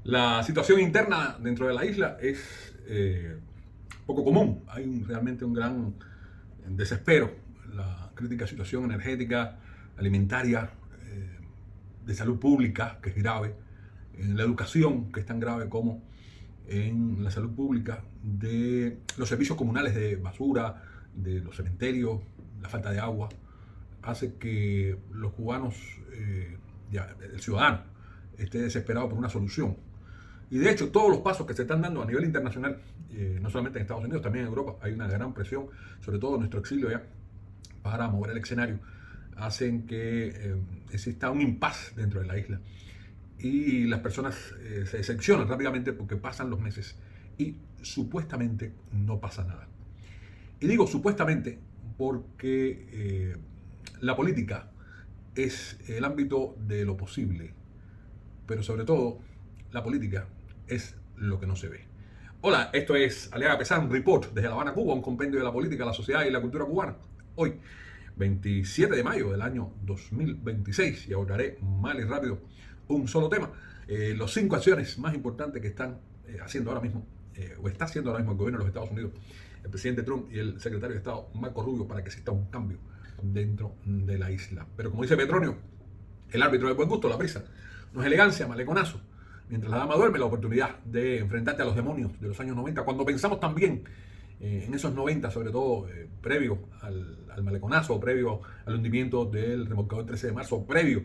La situación interna dentro de la isla es poco común. Hay realmente un gran desespero. La crítica situación energética, alimentaria, de salud pública, que es grave, en la educación, que es tan grave como en la salud pública, de los servicios comunales de basura, de los cementerios, la falta de agua, hace que los cubanos, el ciudadano, esté desesperado por una solución. Y de hecho, todos los pasos que se están dando a nivel internacional, no solamente en Estados Unidos, también en Europa, hay una gran presión, sobre todo en nuestro exilio ya, para mover el escenario, hacen que exista un impasse dentro de la isla. Y las personas se decepcionan rápidamente porque pasan los meses y supuestamente no pasa nada. Y digo supuestamente porque la política es el ámbito de lo posible, pero sobre todo la política es lo que no se ve. Hola, esto es Aliaga Pesán Report desde La Habana, Cuba, un compendio de la política, la sociedad y la cultura cubana. Hoy, 27 de mayo del año 2026, y abordaré mal y rápido un solo tema. Los 5 acciones más importantes que están haciendo ahora mismo, o está haciendo ahora mismo el gobierno de los Estados Unidos, el presidente Trump y el secretario de Estado Marco Rubio, para que exista un cambio dentro de la isla. Pero como dice Petronio, el árbitro del buen gusto, la prisa, no es elegancia, maleconazo. Mientras la dama duerme, la oportunidad de enfrentarte a los demonios de los años 90, cuando pensamos también en esos 90, sobre todo previo al maleconazo, previo al hundimiento del remolcador 13 de marzo, previo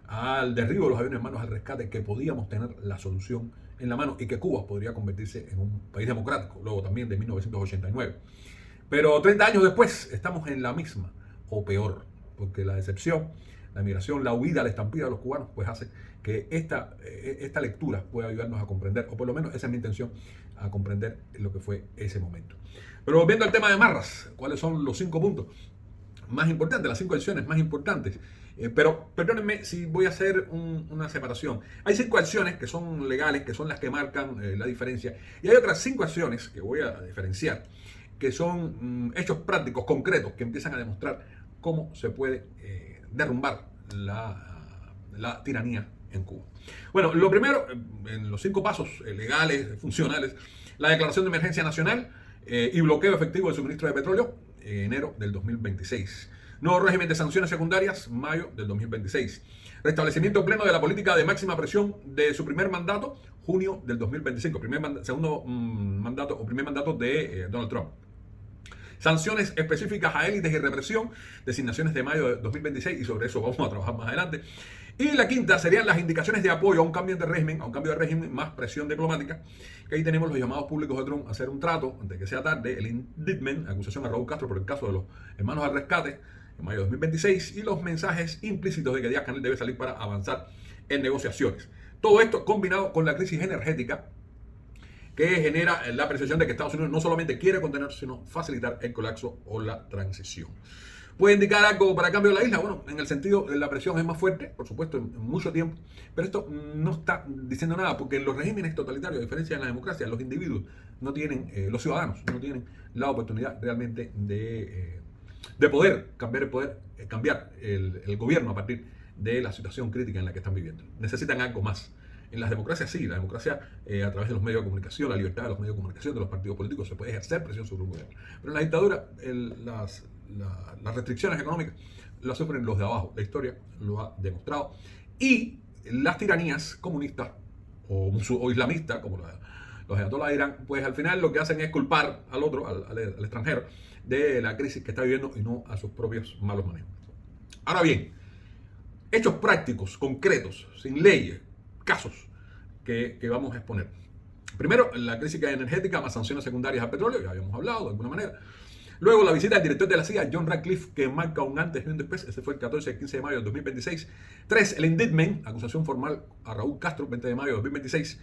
al derribo de los aviones manos al rescate, que podíamos tener la solución en la mano y que Cuba podría convertirse en un país democrático, luego también de 1989. Pero 30 años después estamos en la misma, o peor, porque la decepción, la migración, la huida, la estampida de los cubanos, pues hace que esta lectura pueda ayudarnos a comprender, o por lo menos esa es mi intención, a comprender lo que fue ese momento. Pero volviendo al tema de Marras, ¿cuáles son los 5 puntos más importantes, las 5 acciones más importantes? Pero perdónenme si voy a hacer una separación. Hay 5 acciones que son legales, que son las que marcan la diferencia, y hay otras 5 acciones que voy a diferenciar, que son hechos prácticos, concretos, que empiezan a demostrar cómo se puede derrumbar la tiranía en Cuba. Bueno, lo primero, en los 5 pasos legales, funcionales, la declaración de emergencia nacional y bloqueo efectivo del suministro de petróleo, enero del 2026. Nuevo régimen de sanciones secundarias, mayo del 2026. Restablecimiento pleno de la política de máxima presión de su primer mandato, junio del 2025. Segundo mandato o primer mandato de Donald Trump. Sanciones específicas a élites y represión, designaciones de mayo de 2026, y sobre eso vamos a trabajar más adelante. Y la quinta serían las indicaciones de apoyo a un cambio de régimen, más presión diplomática, que ahí tenemos los llamados públicos de Trump a hacer un trato, antes de que sea tarde, el indictment, acusación a Raúl Castro por el caso de los hermanos al rescate, en mayo de 2026, y los mensajes implícitos de que Díaz-Canel debe salir para avanzar en negociaciones. Todo esto combinado con la crisis energética, que genera la percepción de que Estados Unidos no solamente quiere contener, sino facilitar el colapso o la transición. ¿Puede indicar algo para el cambio de la isla? Bueno, en el sentido de la presión es más fuerte, por supuesto, en mucho tiempo, pero esto no está diciendo nada, porque en los regímenes totalitarios, a diferencia de la democracia, los individuos no tienen, los ciudadanos no tienen la oportunidad realmente de poder cambiar el gobierno a partir de la situación crítica en la que están viviendo. Necesitan algo más. En las democracias sí, la democracia a través de los medios de comunicación, la libertad de los medios de comunicación, de los partidos políticos, se puede ejercer presión sobre un gobierno. Pero en la dictadura las restricciones económicas las sufren los de abajo. La historia lo ha demostrado. Y las tiranías comunistas o islamistas, como los ayatolás de Irán, pues al final lo que hacen es culpar al otro, al extranjero, de la crisis que está viviendo y no a sus propios malos manejos. Ahora bien, hechos prácticos, concretos, sin leyes, casos que vamos a exponer. Primero, la crisis energética más sanciones secundarias al petróleo, ya habíamos hablado de alguna manera. Luego, la visita del director de la CIA, John Ratcliffe, que marca un antes y un después. Ese fue el 14 y 15 de mayo de 2026. 3. El indictment, acusación formal a Raúl Castro, 20 de mayo de 2026.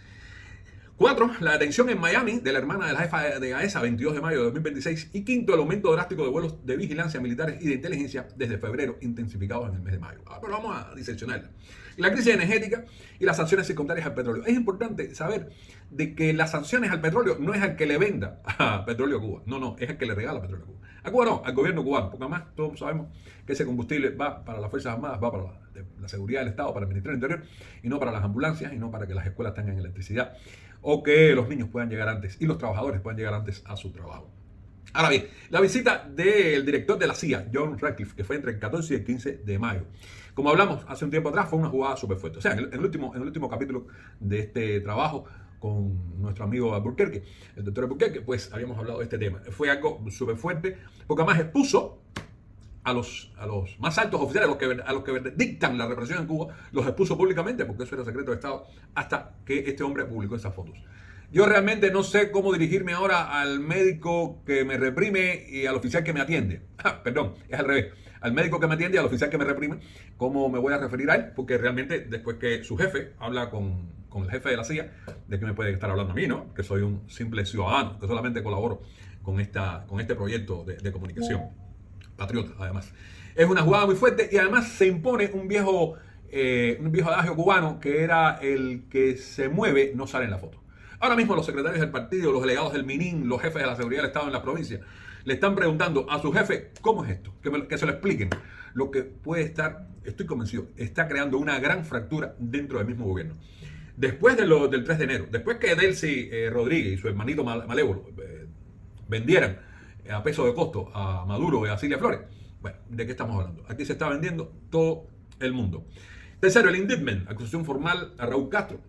4. La detención en Miami de la hermana de la jefa de AESA, 22 de mayo de 2026. Y 5. El aumento drástico de vuelos de vigilancia militares y de inteligencia desde febrero, intensificados en el mes de mayo. Pero vamos a diseccionarla. La crisis energética y las sanciones secundarias al petróleo. Es importante saber de que las sanciones al petróleo no es al que le venda a petróleo a Cuba. No, es al que le regala petróleo a Cuba. A Cuba no, al gobierno cubano, porque además todos sabemos que ese combustible va para las Fuerzas Armadas, va para la seguridad del Estado, para el Ministerio del Interior, y no para las ambulancias, y no para que las escuelas tengan electricidad, o que los niños puedan llegar antes, y los trabajadores puedan llegar antes a su trabajo. Ahora bien, la visita del director de la CIA, John Ratcliffe, que fue entre el 14 y el 15 de mayo. Como hablamos hace un tiempo atrás, fue una jugada súper fuerte. O sea, en el último capítulo de este trabajo con nuestro amigo Albuquerque, el doctor Albuquerque, pues habíamos hablado de este tema. Fue algo súper fuerte, porque además expuso a los más altos oficiales, a los que dictan la represión en Cuba, los expuso públicamente, porque eso era secreto de Estado, hasta que este hombre publicó esas fotos. Yo realmente no sé cómo dirigirme ahora al médico que me reprime y al oficial que me atiende. Perdón, es al revés. Al médico que me atiende y al oficial que me reprime, ¿cómo me voy a referir a él? Porque realmente después que su jefe habla con el jefe de la CIA, ¿de qué me puede estar hablando a mí, no? Que soy un simple ciudadano, que solamente colaboro con este proyecto de comunicación. Patriota, además. Es una jugada muy fuerte y además se impone un viejo adagio cubano que era el que se mueve no sale en la foto. Ahora mismo los secretarios del partido, los delegados del MININ, los jefes de la seguridad del Estado en la provincia, le están preguntando a su jefe cómo es esto, que se lo expliquen. Lo que puede estar, estoy convencido, está creando una gran fractura dentro del mismo gobierno. Después del 3 de enero, después que Delcy Rodríguez y su hermanito malévolo vendieran a peso de costo a Maduro y a Cilia Flores, bueno, ¿de qué estamos hablando? Aquí se está vendiendo todo el mundo. Tercero, el indictment, acusación formal a Raúl Castro.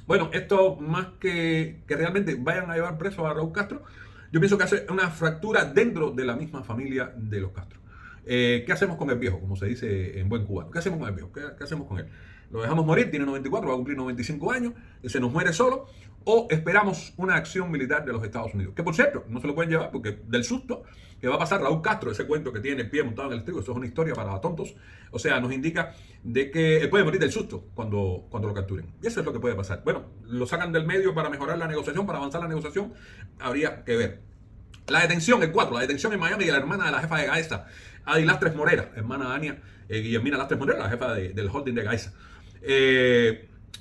Bueno, esto más que realmente vayan a llevar preso a Raúl Castro, yo pienso que hace una fractura dentro de la misma familia de los Castro. ¿Qué hacemos con el viejo? Como se dice en buen cubano. ¿Qué hacemos con el viejo? ¿Qué hacemos con él? ¿Lo dejamos morir? Tiene 94, va a cumplir 95 años, se nos muere solo, o esperamos una acción militar de los Estados Unidos. Que por cierto, no se lo pueden llevar porque del susto que va a pasar Raúl Castro, ese cuento que tiene el pie montado en el estribo, eso es una historia para tontos. O sea, nos indica de que él puede morir del susto cuando lo capturen. Y eso es lo que puede pasar. Bueno, lo sacan del medio para mejorar la negociación, para avanzar la negociación, habría que ver. La detención, el 4, la detención en Miami de la hermana de la jefa de Gaesa, Adi Lastres Morera, hermana Ania Guillermina Lastres Morera, la jefa del holding de Gaesa.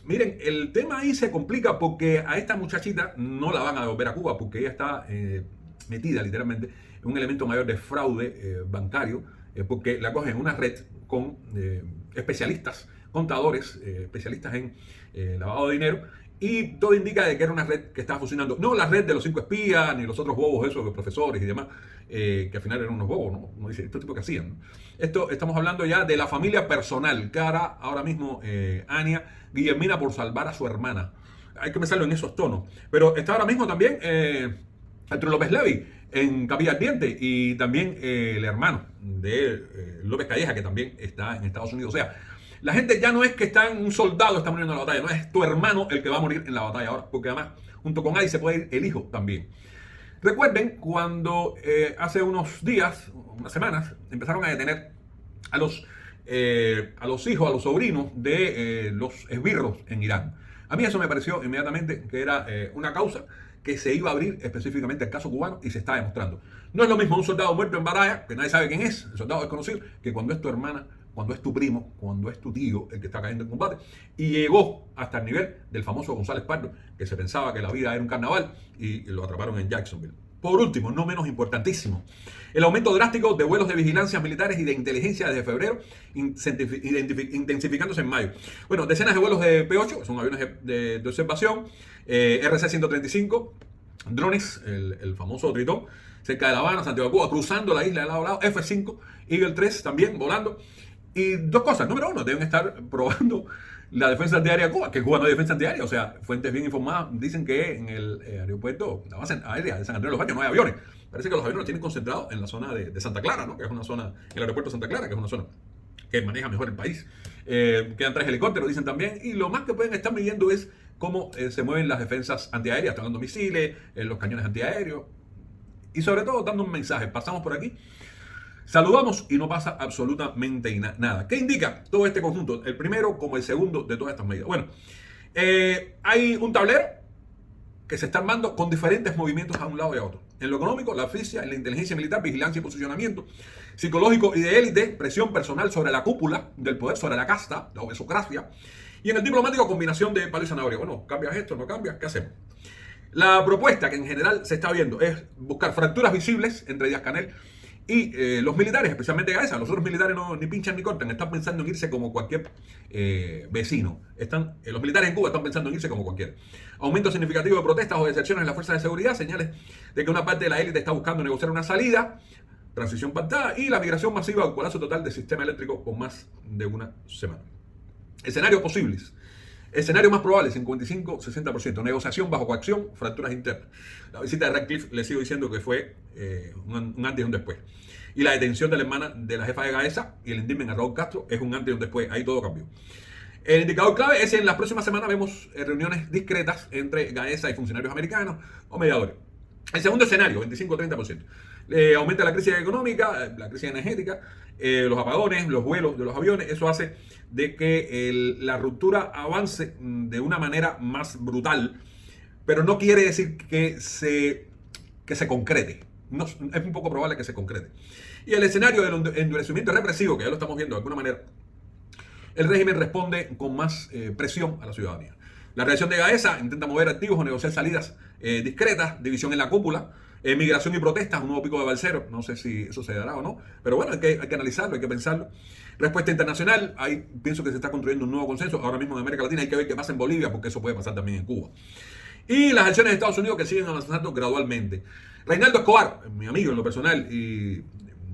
Miren, el tema ahí se complica porque a esta muchachita no la van a devolver a Cuba porque ella está metida literalmente en un elemento mayor de fraude bancario porque la cogen en una red con especialistas, contadores, especialistas en lavado de dinero. Y todo indica de que era una red que estaba funcionando. No la red de los 5 espías, ni los otros bobos esos, los profesores y demás, que al final eran unos bobos, ¿no? Uno dice, ¿esto tipo que hacían? ¿No? Esto estamos hablando ya de la familia personal, que hará ahora mismo Ania Guillermina por salvar a su hermana. Hay que pensarlo en esos tonos. Pero está ahora mismo también Arturo López Levy en Capilla Ardiente y también el hermano de López Calleja, que también está en Estados Unidos. O sea, la gente ya no es que un soldado está muriendo en la batalla, no es tu hermano el que va a morir en la batalla ahora, porque además junto con Adi se puede ir el hijo también. Recuerden cuando hace unos días, unas semanas, empezaron a detener a los hijos, a los sobrinos de los esbirros en Irán. A mí eso me pareció inmediatamente que era una causa que se iba a abrir específicamente el caso cubano y se está demostrando. No es lo mismo un soldado muerto en batalla, que nadie sabe quién es, el soldado desconocido, que cuando es tu hermana, cuando es tu primo, cuando es tu tío el que está cayendo en combate. Y llegó hasta el nivel del famoso González Pardo, que se pensaba que la vida era un carnaval y lo atraparon en Jacksonville. Por último, no menos importantísimo, el aumento drástico de vuelos de vigilancia militares y de inteligencia desde febrero, intensificándose en mayo. Bueno, decenas de vuelos de P-8, son aviones de observación, RC-135, drones, el famoso Tritón, cerca de La Habana, Santiago de Cuba, cruzando la isla de lado a lado, F-5, Eagle 3 también volando. Y dos cosas. Número uno, deben estar probando la defensa antiaérea de Cuba, que Cuba no hay defensa antiaérea. O sea, fuentes bien informadas dicen que en el aeropuerto, la base aérea de San Andrés de los Baños, no hay aviones. Parece que los aviones los tienen concentrados en la zona de Santa Clara, ¿no? Que es una zona, el aeropuerto de Santa Clara, que es una zona que maneja mejor el país. Quedan 3 helicópteros, dicen también. Y lo más que pueden estar midiendo es cómo se mueven las defensas antiaéreas, están dando misiles, los cañones antiaéreos. Y sobre todo dando un mensaje. Pasamos por aquí. Saludamos y no pasa absolutamente nada. ¿Qué indica todo este conjunto? El primero como el segundo de todas estas medidas. Bueno, hay un tablero que se está armando con diferentes movimientos a un lado y a otro. En lo económico, la oficia, en la inteligencia militar, vigilancia y posicionamiento. Psicológico y de élite, presión personal sobre la cúpula del poder, sobre la casta, la obesocracia. Y en el diplomático, combinación de palo y zanahoria. Bueno, ¿cambias esto? ¿No cambias? ¿Qué hacemos? La propuesta que en general se está viendo es buscar fracturas visibles entre Díaz-Canel Y los militares, especialmente Gaesa, los otros militares no ni pinchan ni cortan, están pensando en irse como cualquier vecino. Los militares en Cuba están pensando en irse como cualquiera. Aumento significativo de protestas o deserciones en las fuerzas de seguridad, señales de que una parte de la élite está buscando negociar una salida, transición pactada y la migración masiva o colapso total del sistema eléctrico por más de una semana. Escenarios posibles. Escenario más probable, 55-60%. Negociación bajo coacción, fracturas internas. La visita de Radcliffe, le sigo diciendo que fue un antes y un después. Y la detención de la hermana de la jefa de Gaesa y el indictment a Raúl Castro es un antes y un después. Ahí todo cambió. El indicador clave es que en las próximas semanas vemos reuniones discretas entre Gaesa y funcionarios americanos o mediadores. El segundo escenario, 25-30%. Aumenta la crisis económica, la crisis energética, los apagones, los vuelos de los aviones. Eso hace de que la ruptura avance de una manera más brutal, pero no quiere decir que se concrete. No, es un poco probable que se concrete. Y el escenario del endurecimiento represivo, que ya lo estamos viendo de alguna manera, el régimen responde con más presión a la ciudadanía. La reacción de Gaesa intenta mover activos o negociar salidas discretas, división en la cúpula, migración y protestas, un nuevo pico de balseros. No sé si eso se dará o no, pero bueno, hay que analizarlo, hay que pensarlo. Respuesta internacional, ahí pienso que se está construyendo un nuevo consenso. Ahora mismo en América Latina hay que ver qué pasa en Bolivia, porque eso puede pasar también en Cuba. Y las acciones de Estados Unidos que siguen avanzando gradualmente. Reinaldo Escobar, mi amigo en lo personal y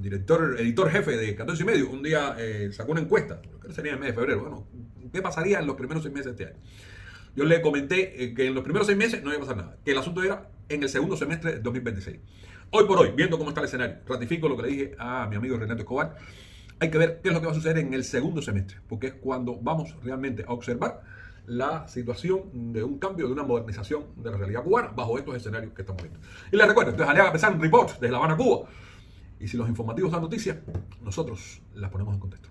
editor jefe de 14 y medio, un día sacó una encuesta, creo que sería en el mes de febrero. Bueno, ¿qué pasaría en los primeros 6 meses de este año? Yo le comenté que en los primeros 6 meses no iba a pasar nada, que el asunto era en el segundo semestre de 2026. Hoy por hoy, viendo cómo está el escenario, ratifico lo que le dije a mi amigo Reinaldo Escobar, hay que ver qué es lo que va a suceder en el segundo semestre, porque es cuando vamos realmente a observar la situación de un cambio, de una modernización de la realidad cubana bajo estos escenarios que estamos viendo. Y les recuerdo, esto es Aliaga Pesán Report desde La Habana, Cuba. Y si los informativos dan noticias, nosotros las ponemos en contexto.